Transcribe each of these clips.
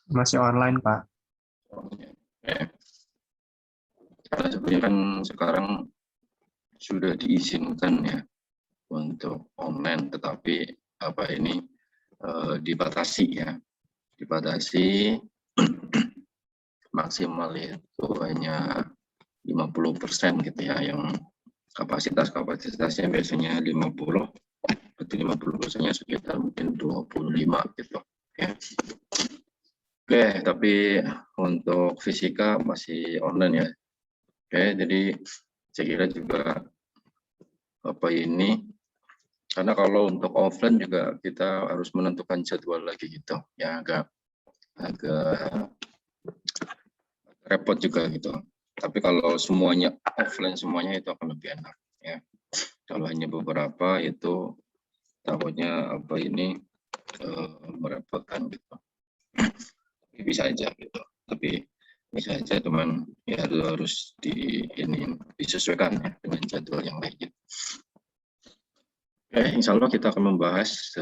Masih online, Pak. Ya. Karena sebenarnya kan sekarang sudah diizinkan ya untuk online, tetapi dibatasi ya, dibatasi maksimal itu hanya 50% gitu ya, yang kapasitasnya biasanya 50, berarti 50%-nya sekitar mungkin 25 gitu ya. Oke, tapi untuk fisika masih online ya. Oke, jadi saya kira juga karena kalau untuk offline juga kita harus menentukan jadwal lagi gitu ya, agak repot juga gitu. Tapi kalau semuanya offline semuanya itu akan lebih enak ya. Kalau hanya beberapa itu takutnya merepotkan gitu. Bisa aja gitu. Tapi bisa aja teman ya harus disesuaikan ya dengan jadwal yang lain. Gitu. Insya Allah kita akan membahas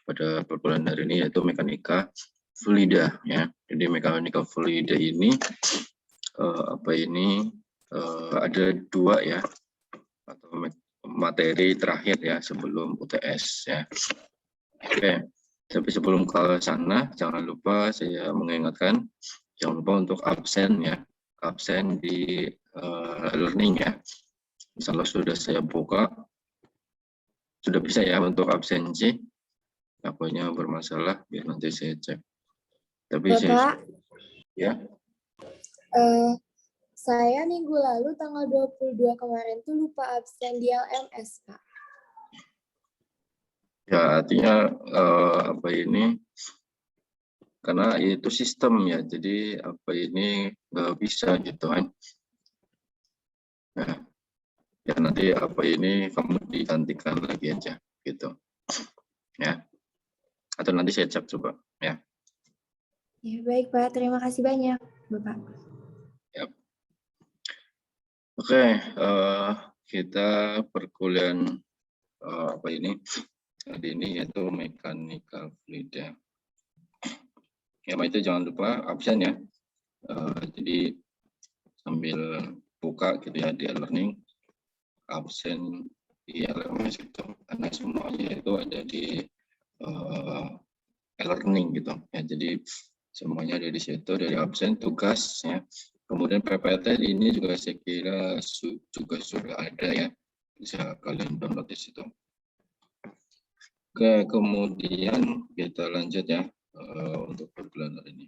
pada perkuliahan hari ini yaitu mekanika fluida ya. Jadi mekanika fluida ini ada dua ya, atau materi terakhir ya sebelum UTS ya. Oke, tapi sebelum ke sana jangan lupa saya mengingatkan jangan lupa untuk absen ya, absen di learning ya. Misalnya sudah saya buka, sudah bisa ya untuk absensi. Apanya bermasalah biar nanti saya cek. Tapi Bapak, ya. Saya minggu lalu tanggal 22 kemarin tuh lupa absen di LMS, Pak. Ya, artinya karena itu sistem ya, jadi nggak bisa gitu kan. Nah, ya nanti kamu digantikan lagi aja gitu. Ya. Atau nanti saya cek coba ya. Ya, baik Pak, terima kasih banyak Bapak. Yap. Oke, kita perkuliahan hari ini yaitu mekanika fluida. Ya, itu jangan lupa absen ya. Jadi sambil buka gitu ya di learning, absen di LMS itu karena semuanya itu ada di learning gitu ya. Jadi semuanya ada di situ, dari absen, tugas ya. Kemudian PPT ini juga saya kira juga sudah ada ya, bisa kalian download di situ. Oke, kemudian kita lanjut ya untuk perkuliahan hari ini.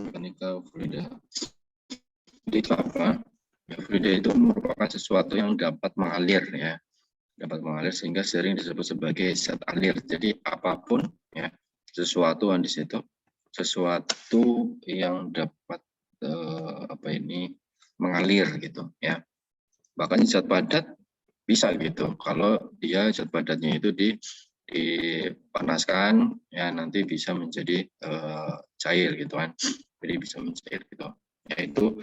Mekanika fluida. Jadi itu apa? Fluida itu merupakan sesuatu yang dapat mengalir ya, dapat mengalir sehingga sering disebut sebagai zat alir. Jadi apapun ya, sesuatu yang di situ, sesuatu yang dapat mengalir gitu ya. Bahkan zat padat bisa gitu. Kalau dia zat padatnya itu dipanaskan ya nanti bisa menjadi cair gitu kan. Jadi bisa mencair gitu. Yaitu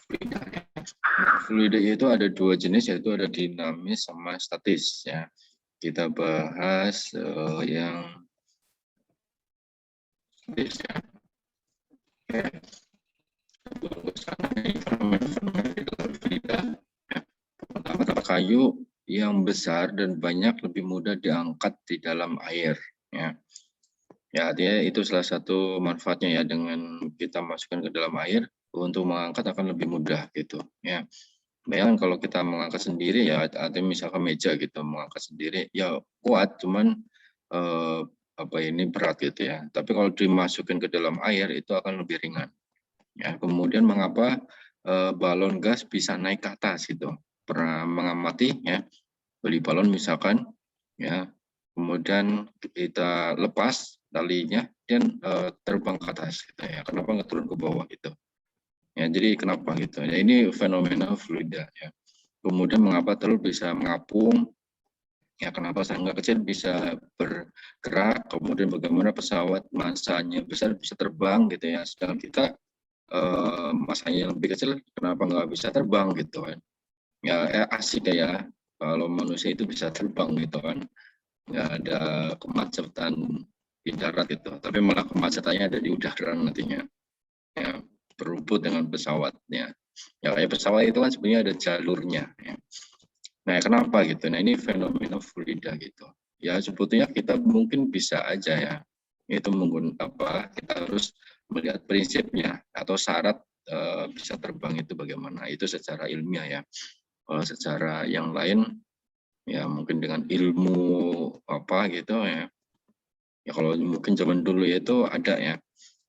fluida. Fluida itu ada dua jenis, yaitu ada dinamis sama statis ya. Kita bahas yang statis ya. Kayu yang besar dan banyak lebih mudah diangkat di dalam air ya. Ya, artinya itu salah satu manfaatnya ya, dengan kita masukkan ke dalam air untuk mengangkat akan lebih mudah gitu ya. Bayangkan kalau kita mengangkat sendiri ya, artinya misalkan meja gitu, mengangkat sendiri ya kuat, cuman berat gitu ya. Tapi kalau dimasukin ke dalam air itu akan lebih ringan. Ya, kemudian mengapa balon gas bisa naik ke atas gitu? Pernah mengamati ya, beli balon misalkan ya, kemudian kita lepas talinya dan terbang ke atas gitu ya. Kenapa nggak turun ke bawah gitu? Ya, jadi kenapa gitu? Ya, ini fenomena fluida ya. Kemudian mengapa telur bisa mengapung? Ya, kenapa serangga kecil bisa bergerak? Kemudian bagaimana pesawat massanya besar bisa terbang gitu ya? Sedangkan kita masanya yang lebih kecil, kenapa nggak bisa terbang gitu kan? Ya asik ya kalau manusia itu bisa terbang gitu kan, nggak ada kemacetan di darat gitu, tapi malah kemacetannya ada di udara nantinya. Ya, berumput dengan pesawatnya. Ya kayak pesawat itu kan sebenarnya ada jalurnya. Ya. Nah, kenapa gitu? Nah, ini fenomena fluida gitu. Ya, sebetulnya kita mungkin bisa aja ya. Itu menggunakan apa? Kita harus melihat prinsipnya atau syarat bisa terbang itu bagaimana. Itu secara ilmiah ya. Kalau secara yang lain ya mungkin dengan ilmu apa gitu ya. Ya kalau mungkin zaman dulu itu ada ya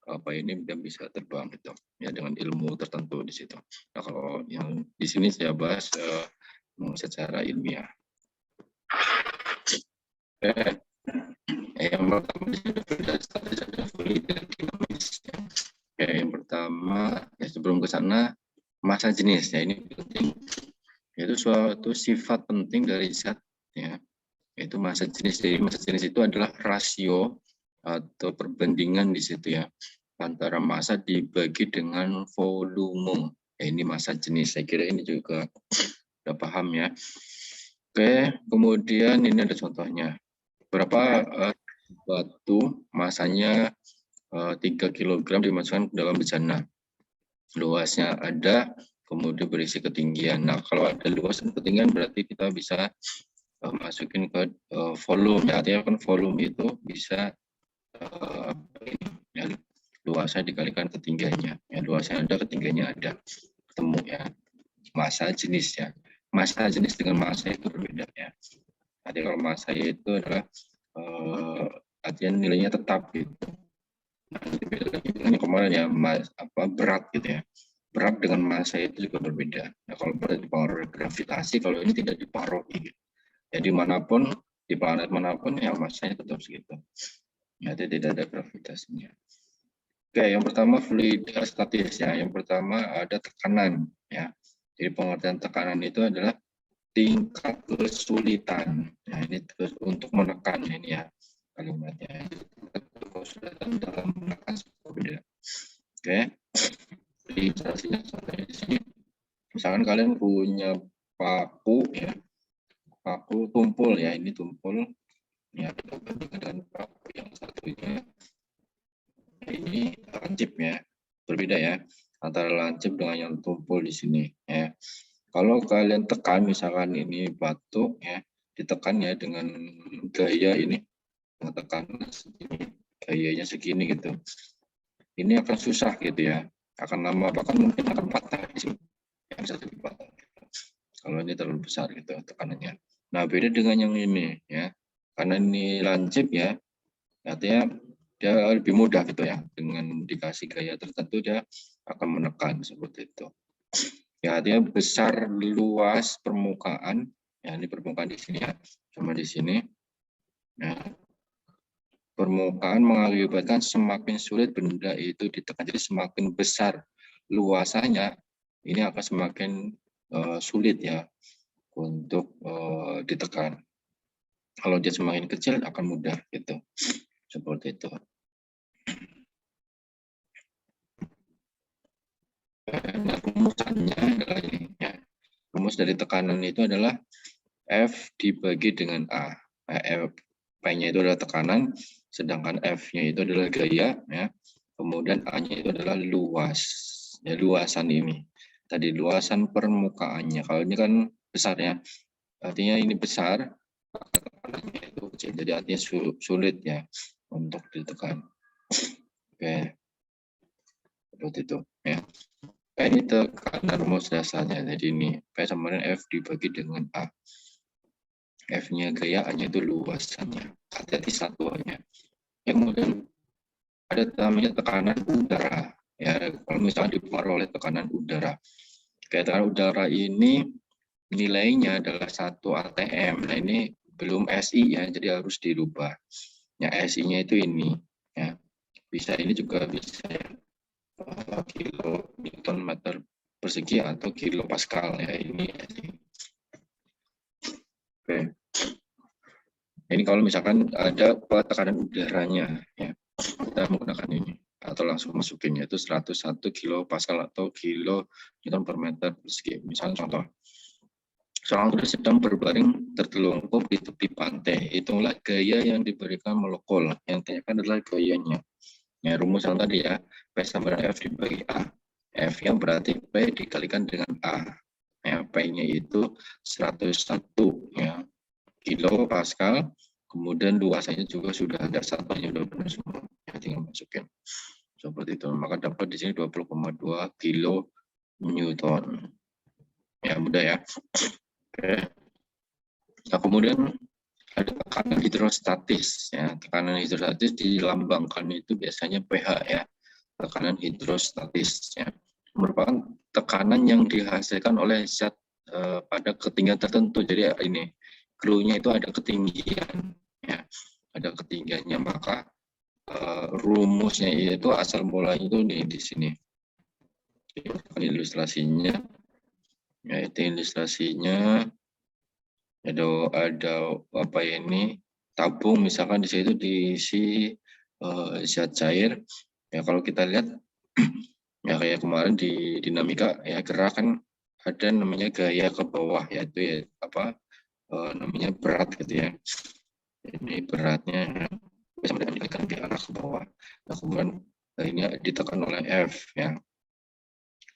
apa ini dia bisa terbang gitu ya dengan ilmu tertentu di situ. Nah, kalau yang di sini saya bahas secara ilmiah. Yang pertama yang pertama ya sebelum ke sana massa jenis ya ini penting. Itu suatu sifat penting dari zat ya. Itu massa jenis. Jadi massa jenis itu adalah rasio atau perbandingan di situ ya antara massa dibagi dengan volume. Ya, ini massa jenis. Saya kira ini juga sudah paham ya. Oke, kemudian ini ada contohnya. Berapa batu masanya 3 kg dimasukkan ke dalam bejana. Luasnya ada, kemudian berisi ketinggian. Nah, kalau ada luas dan ketinggian berarti kita bisa masukin ke volume. Ya, artinya kan volume itu bisa ya, luasnya dikalikan ketinggiannya. Ya, luasnya ada, ketinggiannya ada. Ketemu ya. Massa jenis ya. Massa jenis dengan massa itu berbeda ya. Jadi kalau massa itu adalah artinya nilainya tetap gitu. Nah, ini kemarin ya berat gitu ya. Berat dengan massa itu juga berbeda. Nah, kalau berat dipengaruhi gravitasi, kalau ini tidak dipengaruhi. Gitu. Jadi manapun di planet manapun ya massanya tetap segitu. Ya, tidak ada gravitasinya. Oke, yang pertama fluida statis ya. Yang pertama ada tekanan ya. Jadi pengertian tekanan itu adalah tingkat kesulitan. Nah, ini untuk menekan ini ya kalimatnya. Kesulitan dalam menekan berbeda. Oke. Jadi ilustrasinya di sini. Misalkan kalian punya paku ya. Paku tumpul ya, ini tumpul. Ya, kita bandingkan dengan paku yang satunya. Ini lancip ya. Berbeda ya antara lancip dengan yang tumpul di sini ya. Kalau kalian tekan misalkan ini batu ya, ditekan ya dengan gaya ini, tekan segini, gayanya segini gitu. Ini akan susah gitu ya, akan lama bahkan mungkin akan patah di sini, yang bisa jadi patah. Kalau ini terlalu besar gitu tekanannya. Nah beda dengan yang ini ya, karena ini lancip ya, artinya dia lebih mudah gitu ya, dengan dikasih gaya tertentu dia akan menekan seperti itu. Ya, artinya besar luas permukaan, ya ini permukaan di sini ya, sama di sini. Nah, permukaan mengakibatkan semakin sulit benda itu ditekan. Jadi semakin besar luasannya, ini akan semakin sulit ya untuk ditekan. Kalau dia semakin kecil akan mudah gitu, seperti itu. Nah, rumusannya adalah ini ya. Rumus dari tekanan itu adalah F dibagi dengan A. P-nya itu adalah tekanan, sedangkan F-nya itu adalah gaya, ya. Kemudian A-nya itu adalah luas, ya luasan ini. Tadi luasan permukaannya. Kalau ini kan besar ya, artinya ini besar, tekanannya itu kecil. Jadi artinya sulit ya untuk ditekan. Oke, seperti itu ya. Ini tekanan rumus dasarnya. Jadi ini P sama dengan F dibagi dengan A. F-nya gaya, A-nya itu luasannya. Hati-hati satuannya. Yang kemudian ada namanya tekanan udara. Ya, kalau misalnya dipengaruhi oleh tekanan udara. Kayak tekanan udara ini nilainya adalah 1 atm. Nah ini belum SI ya, jadi harus dirubah. Ya SI-nya itu ini. Ya, bisa ini juga bisa ya. Kilo Newton meter persegi atau kilo Pascal ya ini. Oke. Ini kalau misalkan ada tekanan udaranya ya, kita menggunakan ini. atau langsung masukin, yaitu 101 kilopascal atau kilo newton per meter persegi. Misalnya contoh, seorang turis sedang berbaring tertelungkup di tepi pantai. Itulah gaya yang diberikan molekul. Yang ditanyakan adalah gayanya. Ya, rumus yang tadi ya, P sama dengan F dibagi A. F yang berarti P dikalikan dengan A. Ya, P-nya itu 101 ya, kilo pascal. Kemudian luasannya juga sudah ada, satuannya sudah benar semua. Ya, tinggal masukin. Seperti itu. Maka dapat di sini 20,2 kilo Newton. Ya, mudah ya. Oke. Nah, kemudian ada tekanan hidrostatis. Ya, tekanan hidrostatis dilambangkan itu biasanya pH ya. Tekanan hidrostatis ya, merupakan tekanan yang dihasilkan oleh zat pada ketinggian tertentu. Jadi ini clue-nya itu ada ketinggian ya, ada ketinggiannya. Maka rumusnya itu asal mulanya itu di sini. Ilustrasinya, yaitu ilustrasinya ada apa ini, tabung misalkan di situ diisi zat cair. Ya kalau kita lihat ya kayak kemarin di dinamika ya, gerak kan ada namanya gaya ke bawah, yaitu ya apa namanya berat gitu ya. Ini beratnya bisa mendapatkan ke arah ke bawah. Nah kemudian ini ditekan oleh F ya.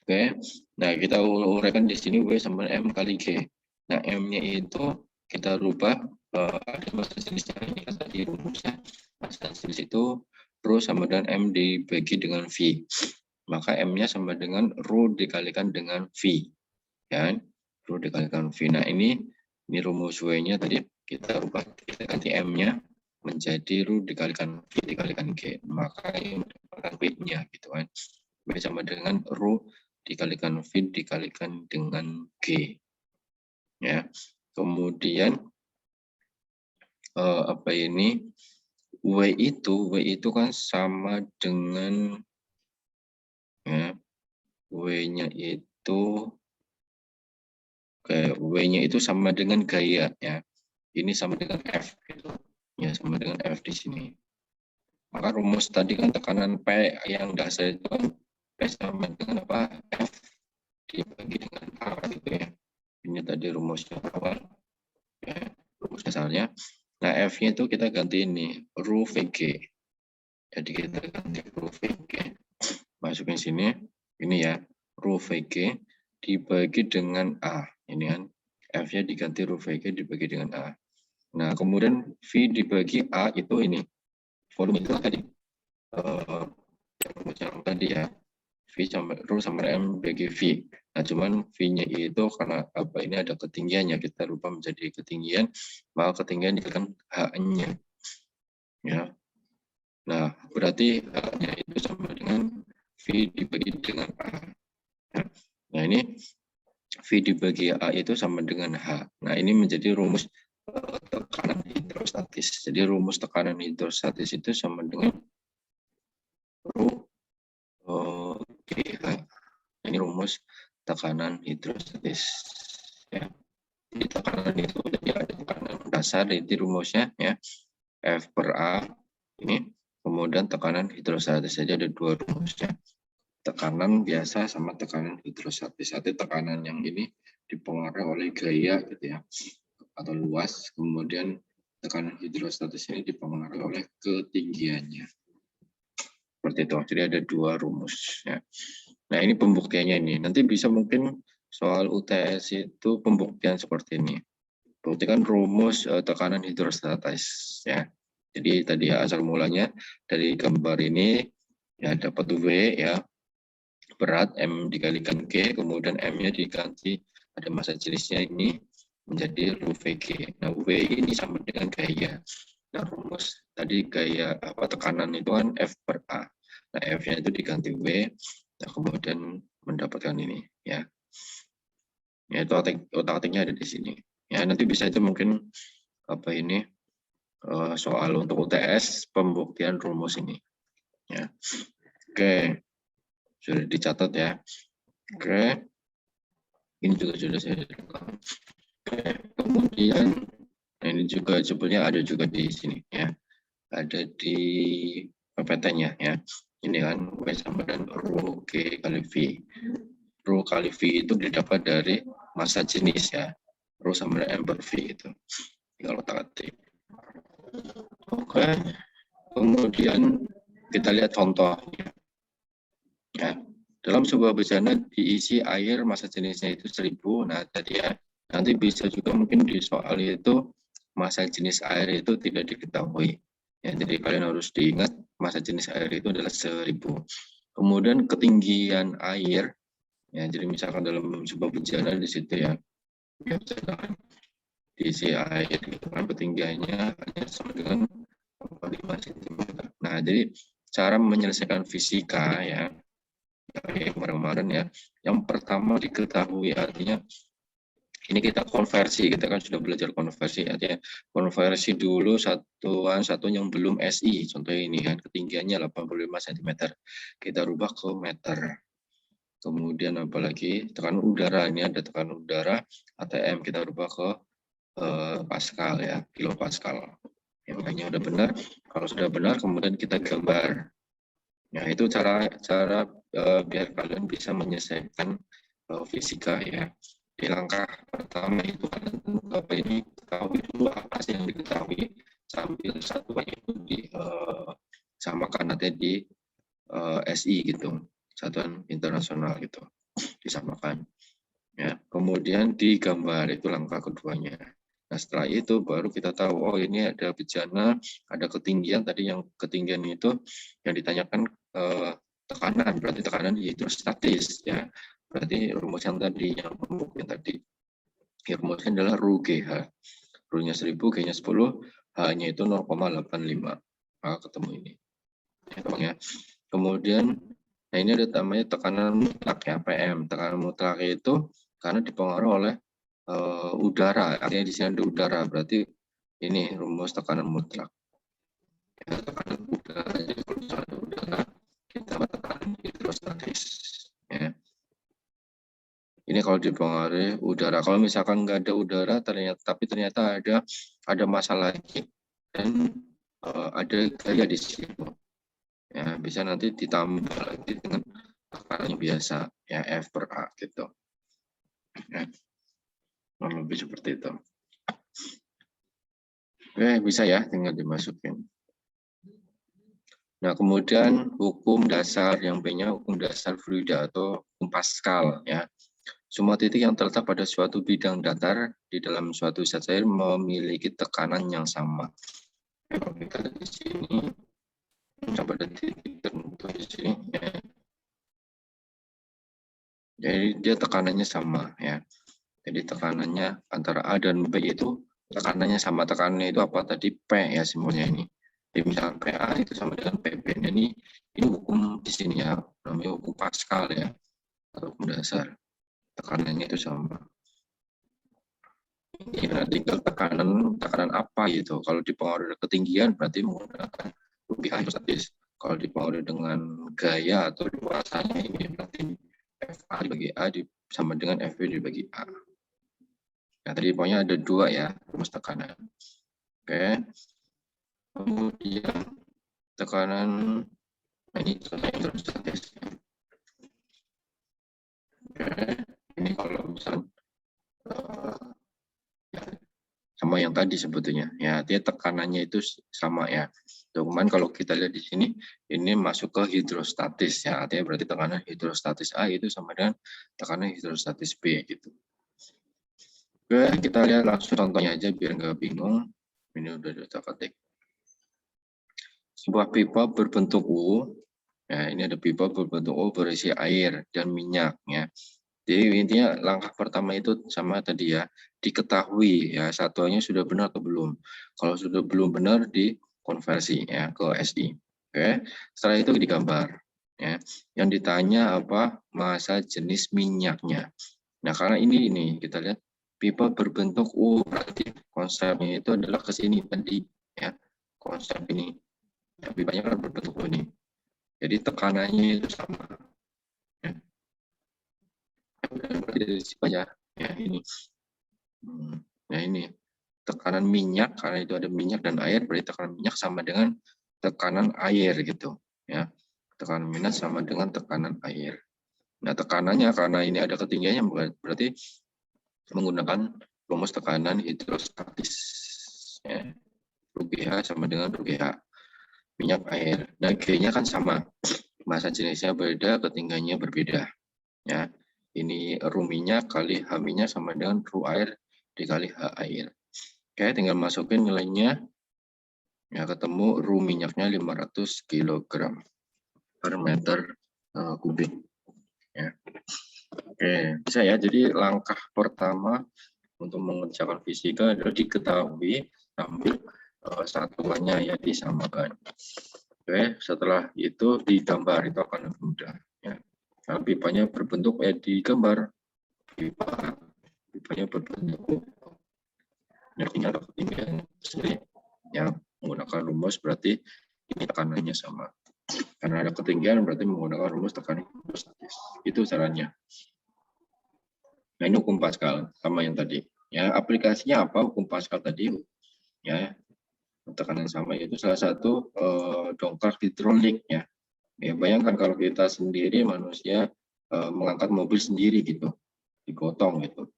Oke, nah kita uraikan di sini W sama M kali G. Nah M-nya itu kita rubah ada massa jenisnya, ini kan tadi rumusnya. Massa jenis itu rho sama dengan M dibagi dengan V. Maka M-nya sama dengan rho dikalikan dengan V. Ya, rho dikalikan V. Nah ini rumus W-nya tadi kita rubah, kita ganti M-nya menjadi rho dikalikan V dikalikan G. Maka ini mendapatkan W-nya gitu kan. W sama dengan rho dikalikan V dikalikan dengan G. Ya. Kemudian apa ini, W itu kan sama dengan ya, W-nya itu W-nya itu sama dengan gaya ya. Ini sama dengan F gitu. Ya, sama dengan F di sini. Maka rumus tadi kan tekanan P yang dasar itu kan P sama dengan apa? F dibagi dengan A gitu ya. Ini tadi rumusnya awal. Ya, rumus dasarnya. Nah, F-nya itu kita ganti ini, rho VG. Jadi kita ganti rho VG. Masukin sini, ini ya, rho VG dibagi dengan A. Ini kan, F-nya diganti rho VG dibagi dengan A. Nah, kemudian V dibagi A itu ini. Volume itu tadi. Yang tadi ya. V sama rho sama M bagi V. Nah, cuman V-nya itu karena apa ini ada ketinggiannya, kita rubah menjadi ketinggian, maka ketinggian dikalikan H-nya. Ya. Nah, berarti H-nya itu sama dengan V dibagi dengan A. Ya. Nah, ini V dibagi A itu sama dengan H. Nah, ini menjadi rumus tekanan hidrostatis. Jadi rumus tekanan hidrostatis itu sama dengan rho GH. Ini rumus tekanan hidrostatis. Ya. Di tekanan itu jadi ada tekanan dasar, jadi rumusnya ya F per A ini, kemudian tekanan hidrostatis saja ada dua rumusnya. Tekanan biasa sama tekanan hidrostatis. Satu tekanan yang ini dipengaruhi oleh gaya gitu ya, atau luas, kemudian tekanan hidrostatis ini dipengaruhi oleh ketinggiannya. Seperti itu. Jadi ada dua rumus ya. Nah, ini pembuktiannya ini. Nanti bisa mungkin soal UTS itu pembuktian seperti ini. Buktikan rumus tekanan hidrostatis ya. Jadi tadi ya, asal mulanya dari gambar ini ya dapat W ya, berat M dikalikan G, kemudian M-nya diganti ada massa jenisnya ini menjadi rho VG. Nah, W ini sama dengan gaya. Nah, rumus tadi gaya apa tekanan itu kan F per A. Nah, F-nya itu diganti W. Nah, kemudian mendapatkan ini ya. Ya, itu otak-atiknya ada di sini. Ya, nanti bisa itu mungkin apa ini soal untuk UTS pembuktian rumus ini. Ya. Oke. Sudah dicatat ya. Oke. Ini juga sudah saya rekam. Oke. Kemudian ini juga sebetulnya ada juga di sini ya. Ada di PPT-nya ya. Ini kan W sama dengan Rho G kali V. Rho kali V itu didapat dari massa jenis ya. Rho sama dengan M per V itu. Tinggal otak-atik. Oke. Kemudian kita lihat contohnya. Ya. Dalam sebuah bejana diisi air massa jenisnya itu 1000. Nah, tadi ya, nanti bisa juga mungkin di soal itu massa jenis air itu tidak diketahui. Ya, jadi kalian harus diingat massa jenis air itu adalah 1000. Kemudian ketinggian air, ya, jadi misalkan dalam sebuah bejana di situ ya, misalkan diisi air, gitu kan, ketinggiannya hanya sama dengan 5 cm. Nah, jadi cara menyelesaikan fisika ya, yang kemarin ya, yang pertama diketahui artinya ini kita konversi, kita kan sudah belajar konversi, artinya konversi dulu satuan yang belum SI, contohnya ini kan ketinggiannya 85 cm, kita rubah ke meter. Kemudian apalagi tekanan udara, ini ada tekanan udara ATM, kita rubah ke Pascal ya, kilopascal. Yang lainnya udah benar, kalau sudah benar kemudian kita gambar. Nah, itu cara biar kalian bisa menyelesaikan fisika ya. Di langkah pertama itu kalian apa ini ketahui dulu apa sih yang diketahui, sambil satuan itu disamakan nanti di SI gitu, satuan internasional gitu, disamakan. Ya, kemudian digambar, itu langkah keduanya. Nah, setelah itu baru kita tahu, oh ini ada bejana, ada ketinggian, tadi yang ketinggian itu yang ditanyakan tekanan, berarti tekanan hidrostatis ya. Berarti rumus yang tadi, yang rumusnya tadi. Ya, rumusnya adalah Rho GH. Rho-nya 1000, G-nya 10, H-nya itu 0,85. Maka ketemu ini. Ya. Kemudian, nah ini ada namanya tekanan mutlak ya, PM. Tekanan mutlak itu karena dipengaruhi oleh udara, artinya di sini ada udara, berarti ini rumus tekanan mutlak. Ya, tekanan udara, jadi kalau ada udara, kita tekanan hidrostatis. Ya. Ini kalau dipengaruhi udara. Kalau misalkan nggak ada udara, tapi ternyata ada masalah lagi dan ada gaya di situ. Ya, bisa nanti ditambah lagi dengan tekanan biasa, ya F per A gitu. Ya. Lebih seperti itu. Oke, bisa ya, tinggal dimasukin. Nah, kemudian hukum dasar yang B-nya hukum dasar fluida atau hukum Pascal ya. Semua titik yang terletak pada suatu bidang datar di dalam suatu zat cair memiliki tekanan yang sama. Kalau kita di sini pada titik tertentu di sini ya. Jadi dia tekanannya sama ya. Jadi tekanannya antara A dan B itu tekanannya sama. Tekanannya itu apa tadi? P ya simbolnya ini. Jadi misalnya PA itu sama dengan PB. Ini hukum di sini ya, namanya hukum Pascal ya, atau hukum dasar. Tekanannya itu sama. Ya, tinggal tekanan apa gitu. Kalau dipengaruhi ketinggian berarti menggunakan lebih hidrostatis. Kalau dipengaruhi dengan gaya atau luasannya ini berarti FA dibagi A sama dengan FB dibagi A. Nah, tadi pokoknya ada dua ya rumus tekanan. Oke. Kemudian tekanan, nah ini contohnya hidrostatis. Oke. Ini kalau misal ya, sama yang tadi sebetulnya ya, dia tekanannya itu sama ya. Cuman kalau kita lihat di sini ini masuk ke hidrostatis ya, artinya berarti tekanan hidrostatis A itu sama dengan tekanan hidrostatis B gitu. Oke, kita lihat langsung contohnya aja biar nggak bingung. Ini udah diotak-atik. Sebuah pipa berbentuk U, ya ini ada pipa berbentuk U berisi air dan minyak ya. Jadi intinya langkah pertama itu sama tadi ya, diketahui ya satuannya sudah benar atau belum. Kalau sudah belum benar dikonversi ya ke SI. Oke, setelah itu digambar ya. Yang ditanya apa? Massa jenis minyaknya. Nah, karena ini kita lihat pipa berbentuk U, berarti konsepnya itu adalah ke sini tadi ya. Konsep ini. Ya, pipanya kan berbentuk U ini. Jadi tekanannya itu sama. Ya. Dari situ aja ya ini. Nah, ini tekanan minyak, karena itu ada minyak dan air, berarti tekanan minyak sama dengan tekanan air gitu ya. Tekanan minus sama dengan tekanan air. Nah, tekanannya karena ini ada ketinggiannya berarti menggunakan rumus tekanan hidrostatis. Ya. Rho sama dengan Rho minyak air. Nah, G-nya kan sama. Massa jenisnya berbeda, ketinggiannya berbeda. Ya. Ini Rho minyak kali H minyak sama dengan Rho air dikali H air. Oke, tinggal masukin nilainya. Ya, ketemu Rho minyaknya 500 kg per meter kubik. Ya. Oke, bisa ya. Jadi langkah pertama untuk mengerjakan fisika adalah diketahui sambil satuannya ya disamakan. Oke, setelah itu digambar itu akan lebih mudah. Ya. Nah, pipanya berbentuk digambar. Pipanya berbentuk tinggal ketinggian sendiri. Ya, menggunakan rumus berarti ini tekanannya sama. Karena ada ketinggian berarti menggunakan rumus tekanan hidrostatis. Itu caranya. Nah, ini hukum Pascal sama yang tadi. Ya, aplikasinya apa hukum Pascal tadi? Ya, tekanan sama itu salah satu dongkrak hidrolik ya. Ya, bayangkan kalau kita sendiri manusia mengangkat mobil sendiri gitu, digotong gitu.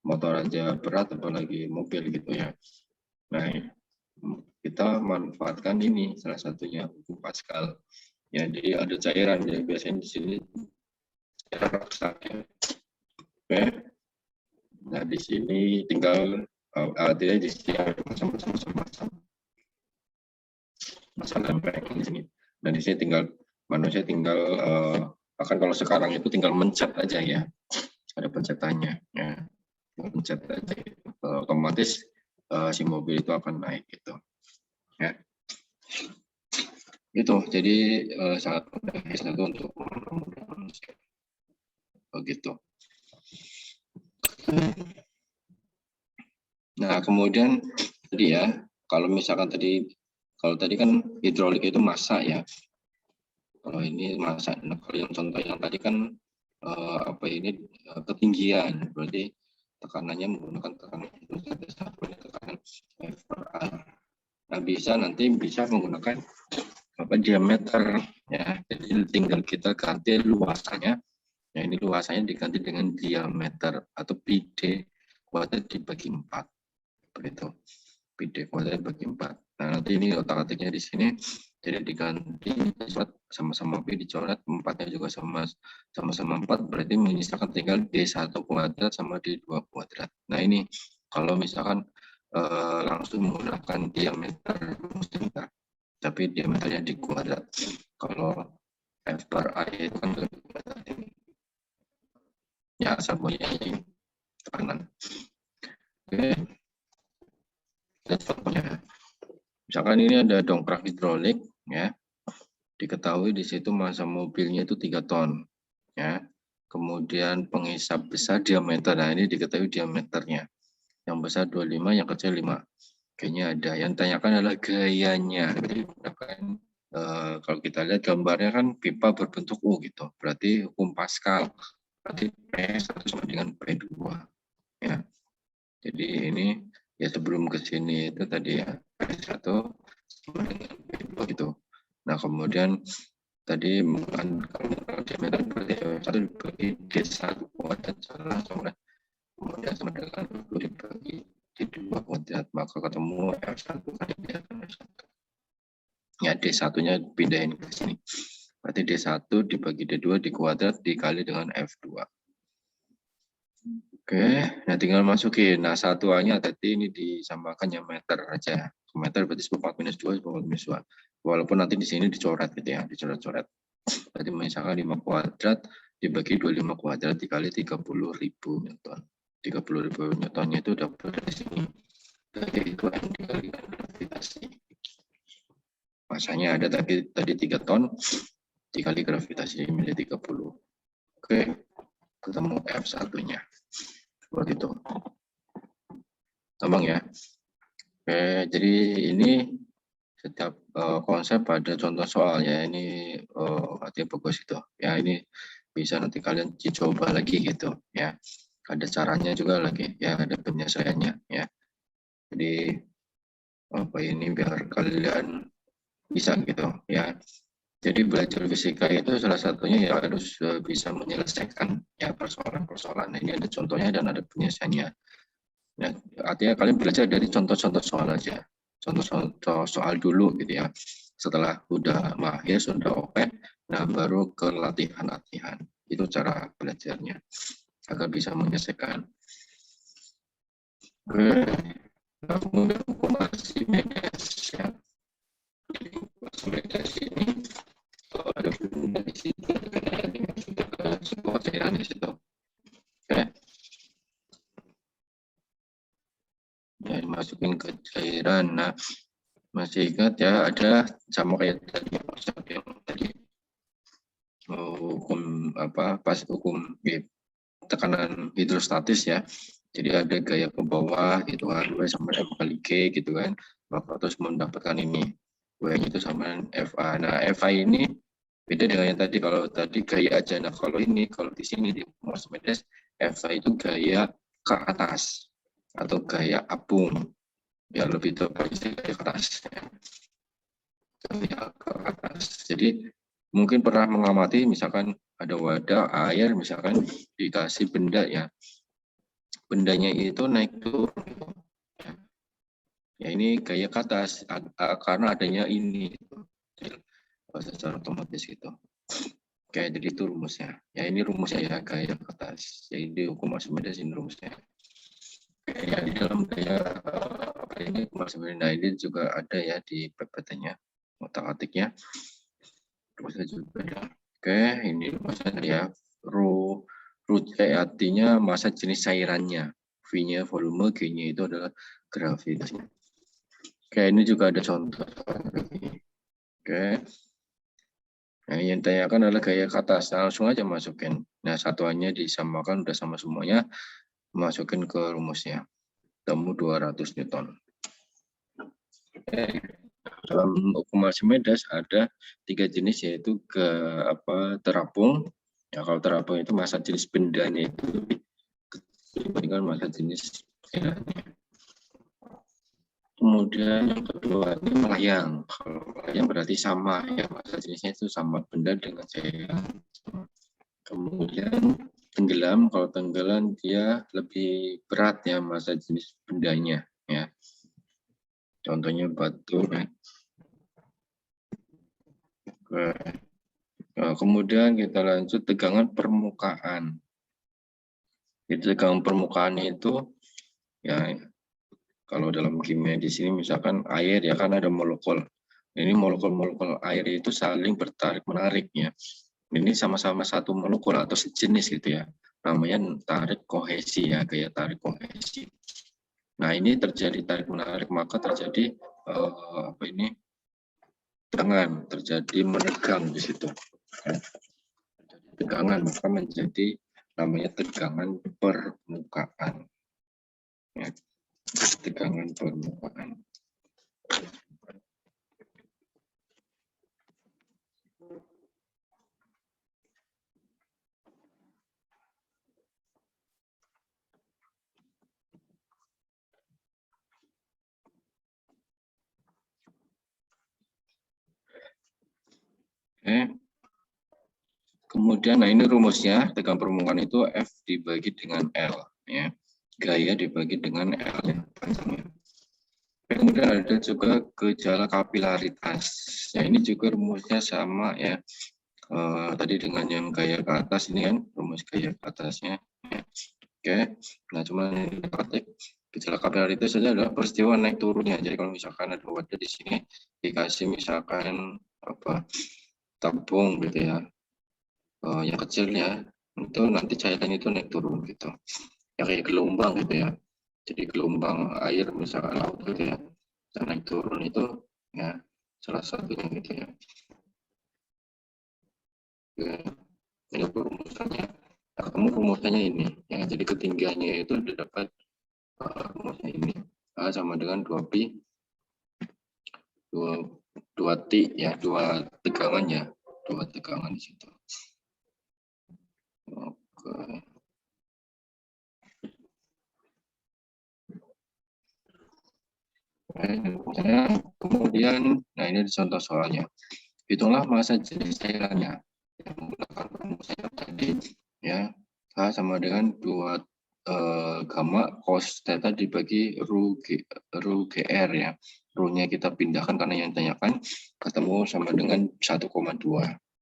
Motor aja berat apalagi mobil gitu ya. Nah, kita manfaatkan ini salah satunya hukum Pascal. Ya, jadi ada cairan ya biasanya di sini cairan raksa ya. Oke. Nah, di sini tinggal artinya di sini sama-sama masalah di sini. Dan di sini tinggal manusia tinggal akan kalau sekarang itu tinggal mencet aja ya. Ada pencetannya ya. Pencet aja gitu. Otomatis si mobil itu akan naik gitu. Ya. Itu jadi sangat mudah satu untuk manusia. Begitu. Nah, kemudian tadi ya, kalau misalkan tadi kan hidrolik itu massa ya. Kalau ini massa, nah, kalau yang contoh yang tadi kan ketinggian, berarti tekanannya menggunakan tekanan hidrostatis, tekanan F per A. Nah, bisa menggunakan diameter ya. Jadi tinggal kita ganti luasannya. Ya, ini luasannya diganti dengan diameter atau pi_d kuadrat dibagi 4. Begitu. Pi_d kuadrat dibagi 4. Nah, nanti ini otak-atiknya di sini. Jadi diganti sama-sama pi dicoret, 4-nya juga sama-sama 4, berarti menyisakan tinggal D1 kuadrat sama D2 kuadrat. Nah, ini kalau misalkan langsung menggunakan diameter tapi diameternya di kuadrat. Kalau F per A itu kan lebih kuadrat ini. Ya, sabunya ini tekanan. Oke. Contohnya. Misalkan ini ada dongkrak hidrolik ya. Diketahui di situ massa mobilnya itu 3 ton ya. Kemudian pengisap besar diameter. Nah, ini diketahui diameternya. Yang besar 25, yang kecil 5. Kayaknya ada. Yang tanyakan adalah gayanya. Jadi kalau kita lihat gambarnya kan pipa berbentuk U gitu. Berarti hukum Pascal. Berarti P1 sama dengan P2. Ya. Jadi ini ya sebelum ke sini itu tadi ya P1 sama dengan P2 gitu. Nah, kemudian tadi kalau diameter berarti P1 dibagi D1 kuadrat sama kemudian sama dengan 20 dibagi D2 kuadrat, maka ketemu F1 kali D1. Ya, D1-nya pindahin ke sini. Berarti D1 dibagi D2 dikuadrat dikali dengan F2. Oke, nah tinggal masukin. Nah, satuannya tadi ini disamakan yang meter aja. Meter berarti 14-2, 14-2. Walaupun nanti di sini dicoret gitu ya, dicoret-coret. Berarti misalkan 5 kuadrat dibagi 25 kuadrat dikali 30.000 Newton. 30.000 Newtonnya itu dapat dari sini. Jadi itu yang dikalikan gravitasi. Masanya ada tadi 3 ton dikali gravitasi menjadi 30. Oke, ketemu F1-nya. Begitu. Gampang ya. Oke, jadi ini setiap konsep ada contoh soal ya. Ini artinya bagus itu. Ya, ini bisa nanti kalian coba lagi gitu ya. Ada caranya juga lagi ya, ada penyesuaiannya ya. Jadi ini biar kalian bisa gitu ya. Jadi belajar fisika itu salah satunya ya harus bisa menyelesaikan ya persoalan-persoalan. Nah, ini ada contohnya dan ada penyelesaiannya. Ya, artinya kalian belajar dari contoh-contoh soal aja. Contoh-contoh soal dulu gitu ya. Setelah udah mahir, sudah oke, nah baru ke latihan-latihan. Itu cara belajarnya agar bisa menyelesaikan. Oke, nah, kemudian hukum Archimedes ya. Archimedes ini ada benda di situ, ada sebuah cairan di situ. Oke, ya dimasukin ke cairan. Nah, masih ingat ya, ada sama kayak tadi yang tadi hukum apa pas hukum tekanan hidrostatis ya. Jadi ada gaya ke bawah gitu kan, W sama M kali G gitu kan, maka terus mendapatkan ini W itu sama FA. Nah FA ini beda dengan yang tadi, kalau tadi gaya aja. Nah kalau ini, kalau di sini di Archimedes, FA itu gaya ke atas atau gaya apung, ya lebih tepatnya gaya ke atas. Gaya ke atas. Jadi mungkin pernah mengamati misalkan ada wadah air, misalkan dikasih benda ya, bendanya itu naik turun. Ya ini gaya ke atas karena adanya ini secara otomatis gitu. Oke, jadi itu rumusnya. Ya ini rumusnya ya, gaya ke atas. Jadi hukum Archimedes ini rumusnya. Oke, ya di dalam gaya apa ini hukum Archimedes, nah ini juga ada ya di PPT-nya, otak-atiknya. Rumusnya juga ya. Oke, ini rumusnya ya. Rho artinya massa jenis cairannya. V-nya volume, G-nya itu adalah gravitasnya. Oke, ini juga ada contoh. Oke. Nah, yang ditanyakan adalah gaya ke atas. Nah, langsung aja masukin. Nah, satuannya disamakan, udah sama semuanya. Masukin ke rumusnya. Temu 200 Newton. Oke. Dalam hukum Archimedes ada 3 jenis, yaitu terapung. Ya, kalau terapung itu massa jenis bendanya itu lebih kecil dibandingkan massa jenis cairannya. Kemudian yang kedua ini melayang. Kalau melayang berarti sama ya, massa jenisnya itu sama benda dengan cairan. Kemudian tenggelam, kalau tenggelam dia lebih berat ya massa jenis bendanya ya. Contohnya batu. Nah, kemudian kita lanjut tegangan permukaan. Jadi tegangan permukaan itu ya, kalau dalam kimia di sini misalkan air ya kan ada molekul. Ini molekul-molekul air itu saling bertarik menarik ya. Ini sama-sama satu molekul atau sejenis gitu ya. Namanya tarik kohesi ya, gaya tarik kohesi. Nah, ini terjadi tarik menarik, maka terjadi tegangan, terjadi menegang di situ. Tegangan maka menjadi namanya tegangan permukaan. Ya, tegangan permukaan. Oke. Kemudian, nah ini rumusnya, tegangan permukaan itu F dibagi dengan L. Ya. Gaya dibagi dengan L. Ya. Kemudian ada juga gejala kapilaritas. Ya, ini juga rumusnya sama ya. Tadi dengan yang gaya ke atas ini kan, rumus gaya ke atasnya. Ya. Oke, nah cuma gejala kapilaritas saja adalah peristiwa naik turunnya. Jadi kalau misalkan ada wadah di sini dikasih misalkan tabung gitu ya, yang kecil ya, itu nanti cairan itu naik turun gitu, ya kayak gelombang gitu ya. Jadi gelombang air misalkan laut gitu ya, dan naik turun itu ya salah satunya gitu ya. Ini rumusannya, nah, ketemu rumusannya ini ya, jadi ketinggiannya itu didapat rumusnya ini, A sama dengan 2pi 2T ya, 2 tegangan ya, 2 tegangan di situ. Oke. Kemudian, nah ini contoh soalnya. Hitunglah massa jenis cairannya yang menggunakan rumus saya tadi, ya. H sama dengan 2 gamma cos theta dibagi ru GR, ya. Ru-nya kita pindahkan karena yang ditanyakan, ketemu sama dengan 1,2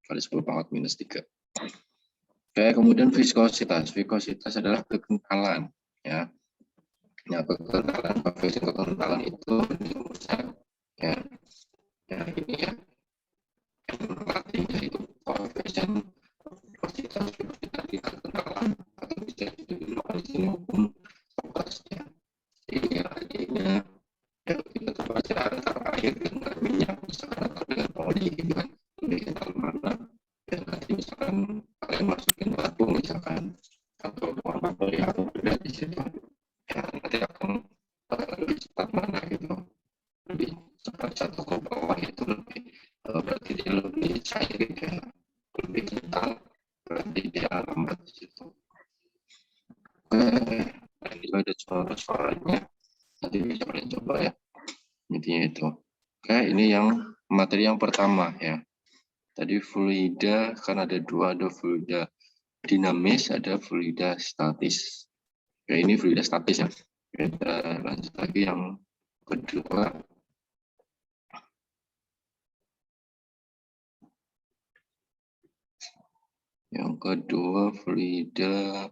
kali 10 pangkat minus 3. Oke, kemudian viskositas. Viskositas adalah kekentalan, ya. Nah, kekentalan, koefisien kekentalan itu rumusnya, ya. Ya, ini ya. Yang itu koefisien viskositas tingkat kekentalan atau bisa digunakan di sini maupun ya. Jadi artinya ya, kita terbaca antara air dengan minyak, misalkan atau dengan oli gitu kan, lebih kental mana. Dan nanti misalkan kalian masukin batu misalkan atau warna poli atau beda di situ, ya nanti akan lebih cepat mana gitu, lebih cepat satu ke bawah itu lebih berarti dia lebih cair gitu ya, lebih kental, berarti dia lambat di situ. Oke, nah ini ada suara-suaranya, nanti bisa kalian coba ya, intinya itu. Oke, ini yang materi yang pertama ya. Tadi fluida kan ada dua, ada fluida dinamis, ada fluida statis. Ya, ini fluida statis ya. Kita lanjut lagi yang kedua. Yang kedua fluida